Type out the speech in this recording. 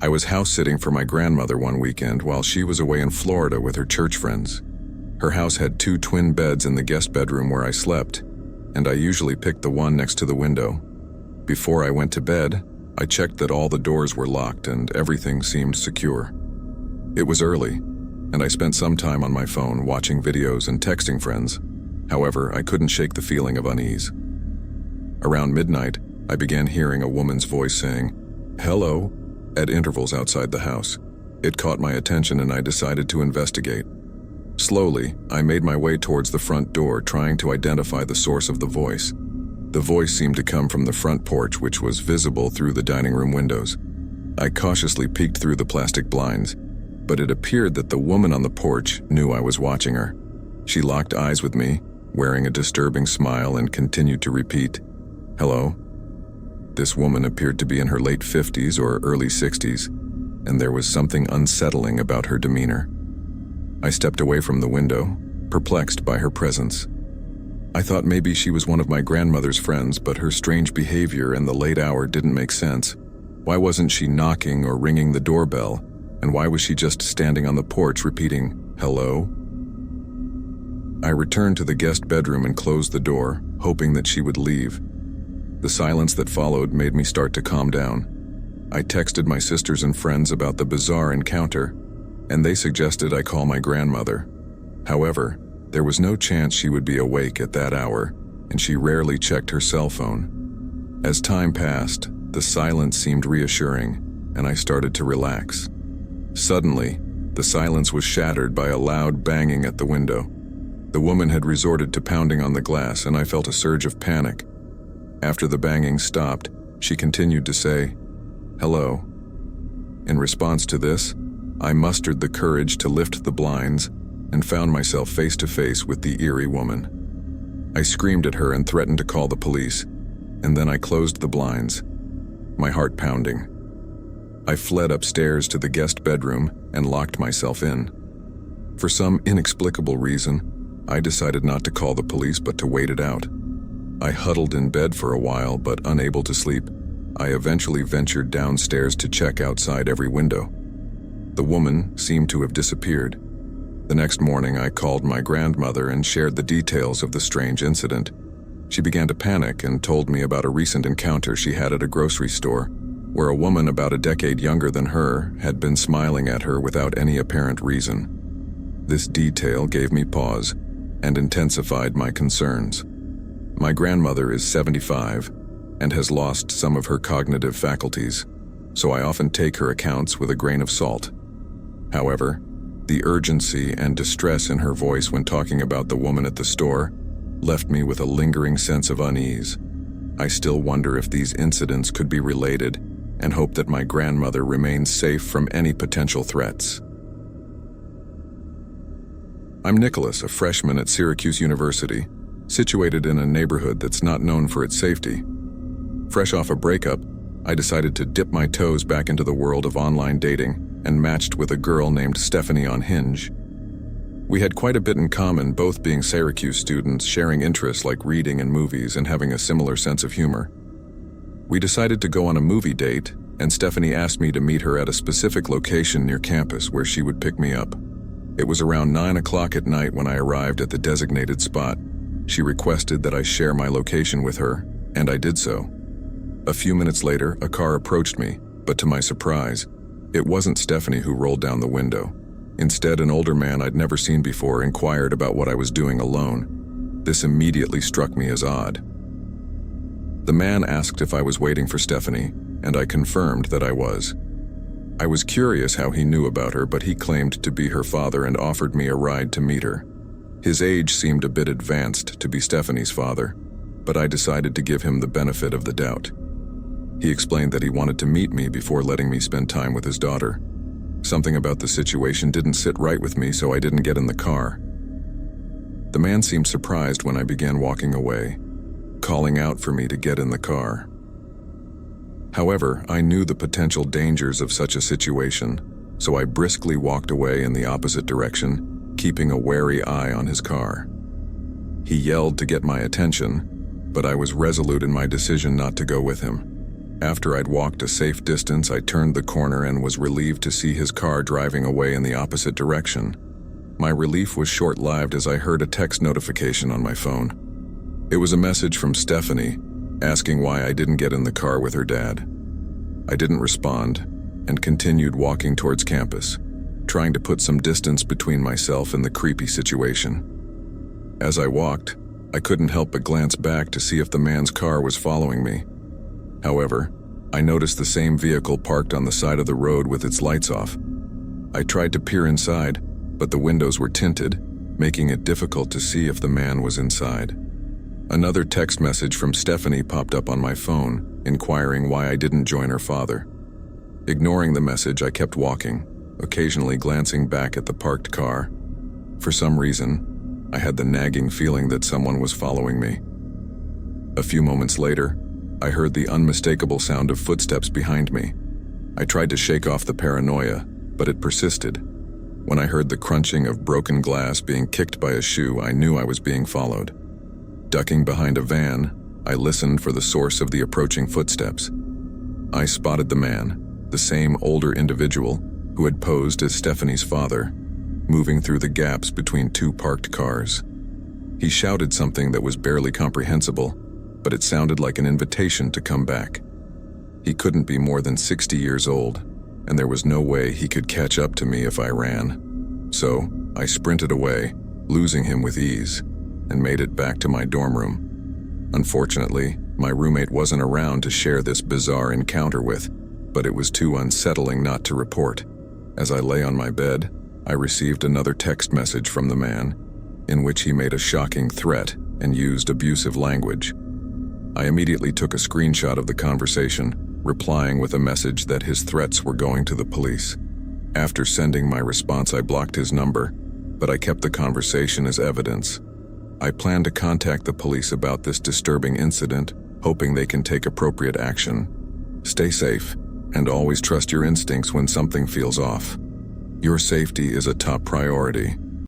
I was house-sitting for my grandmother one weekend while she was away in Florida with her church friends. Her house had 2 twin beds in the guest bedroom where I slept, and I usually picked the one next to the window. Before I went to bed, I checked that all the doors were locked and everything seemed secure. It was early, and I spent some time on my phone watching videos and texting friends. However, I couldn't shake the feeling of unease. Around midnight, I began hearing a woman's voice saying, "Hello," at intervals outside the house. It caught my attention and I decided to investigate. Slowly, I made my way towards the front door, trying to identify the source of the voice. The voice seemed to come from the front porch, which was visible through the dining room windows. I cautiously peeked through the plastic blinds, but it appeared that the woman on the porch knew I was watching her. She locked eyes with me, wearing a disturbing smile, and continued to repeat, "Hello." This woman appeared to be in her late 50s or early 60s, and there was something unsettling about her demeanor. I stepped away from the window, perplexed by her presence. I thought maybe she was one of my grandmother's friends, but her strange behavior and the late hour didn't make sense. Why wasn't she knocking or ringing the doorbell? And why was she just standing on the porch repeating, "Hello"? I returned to the guest bedroom and closed the door, hoping that she would leave. The silence that followed made me start to calm down. I texted my sisters and friends about the bizarre encounter, and they suggested I call my grandmother. However, there was no chance she would be awake at that hour, and she rarely checked her cell phone. As time passed, the silence seemed reassuring, and I started to relax. Suddenly, the silence was shattered by a loud banging at the window. The woman had resorted to pounding on the glass, and I felt a surge of panic. After the banging stopped, she continued to say, "Hello." In response to this, I mustered the courage to lift the blinds and found myself face to face with the eerie woman. I screamed at her and threatened to call the police, and then I closed the blinds, my heart pounding. I fled upstairs to the guest bedroom and locked myself in. For some inexplicable reason, I decided not to call the police but to wait it out. I huddled in bed for a while, but unable to sleep, I eventually ventured downstairs to check outside every window. The woman seemed to have disappeared. The next morning, I called my grandmother and shared the details of the strange incident. She began to panic and told me about a recent encounter she had at a grocery store, where a woman about a decade younger than her had been smiling at her without any apparent reason. This detail gave me pause and intensified my concerns. My grandmother is 75 and has lost some of her cognitive faculties, so I often take her accounts with a grain of salt. However, the urgency and distress in her voice when talking about the woman at the store left me with a lingering sense of unease. I still wonder if these incidents could be related and hope that my grandmother remains safe from any potential threats. I'm Nicholas, a freshman at Syracuse University, situated in a neighborhood that's not known for its safety. Fresh off a breakup, I decided to dip my toes back into the world of online dating and matched with a girl named Stephanie on Hinge. We had quite a bit in common, both being Syracuse students, sharing interests like reading and movies, and having a similar sense of humor. We decided to go on a movie date, and Stephanie asked me to meet her at a specific location near campus where she would pick me up. It was around 9 o'clock at night when I arrived at the designated spot. She requested that I share my location with her, and I did so. A few minutes later, a car approached me, but to my surprise, it wasn't Stephanie who rolled down the window. Instead, an older man I'd never seen before inquired about what I was doing alone. This immediately struck me as odd. The man asked if I was waiting for Stephanie, and I confirmed that I was. I was curious how he knew about her, but he claimed to be her father and offered me a ride to meet her. His age seemed a bit advanced to be Stephanie's father, but I decided to give him the benefit of the doubt. He explained that he wanted to meet me before letting me spend time with his daughter. Something about the situation didn't sit right with me, so I didn't get in the car. The man seemed surprised when I began walking away, calling out for me to get in the car. However, I knew the potential dangers of such a situation, so I briskly walked away in the opposite direction, keeping a wary eye on his car. He yelled to get my attention, but I was resolute in my decision not to go with him. After I'd walked a safe distance, I turned the corner and was relieved to see his car driving away in the opposite direction. My relief was short-lived as I heard a text notification on my phone. It was a message from Stephanie, asking why I didn't get in the car with her dad. I didn't respond and continued walking towards campus, trying to put some distance between myself and the creepy situation. As I walked, I couldn't help but glance back to see if the man's car was following me. However, I noticed the same vehicle parked on the side of the road with its lights off. I tried to peer inside, but the windows were tinted, making it difficult to see if the man was inside. Another text message from Stephanie popped up on my phone, inquiring why I didn't join her father. Ignoring the message, I kept walking, occasionally glancing back at the parked car. For some reason, I had the nagging feeling that someone was following me. A few moments later, I heard the unmistakable sound of footsteps behind me. I tried to shake off the paranoia, but it persisted. When I heard the crunching of broken glass being kicked by a shoe, I knew I was being followed. Ducking behind a van, I listened for the source of the approaching footsteps. I spotted the man, the same older individual who had posed as Stephanie's father, moving through the gaps between two parked cars. He shouted something that was barely comprehensible, but it sounded like an invitation to come back. He couldn't be more than 60 years old, and there was no way he could catch up to me if I ran. So, I sprinted away, losing him with ease, and made it back to my dorm room. Unfortunately, my roommate wasn't around to share this bizarre encounter with, but it was too unsettling not to report. As I lay on my bed, I received another text message from the man, in which he made a shocking threat and used abusive language. I immediately took a screenshot of the conversation, replying with a message that his threats were going to the police. After sending my response, I blocked his number, but I kept the conversation as evidence. I plan to contact the police about this disturbing incident, hoping they can take appropriate action. Stay safe, and always trust your instincts when something feels off. Your safety is a top priority.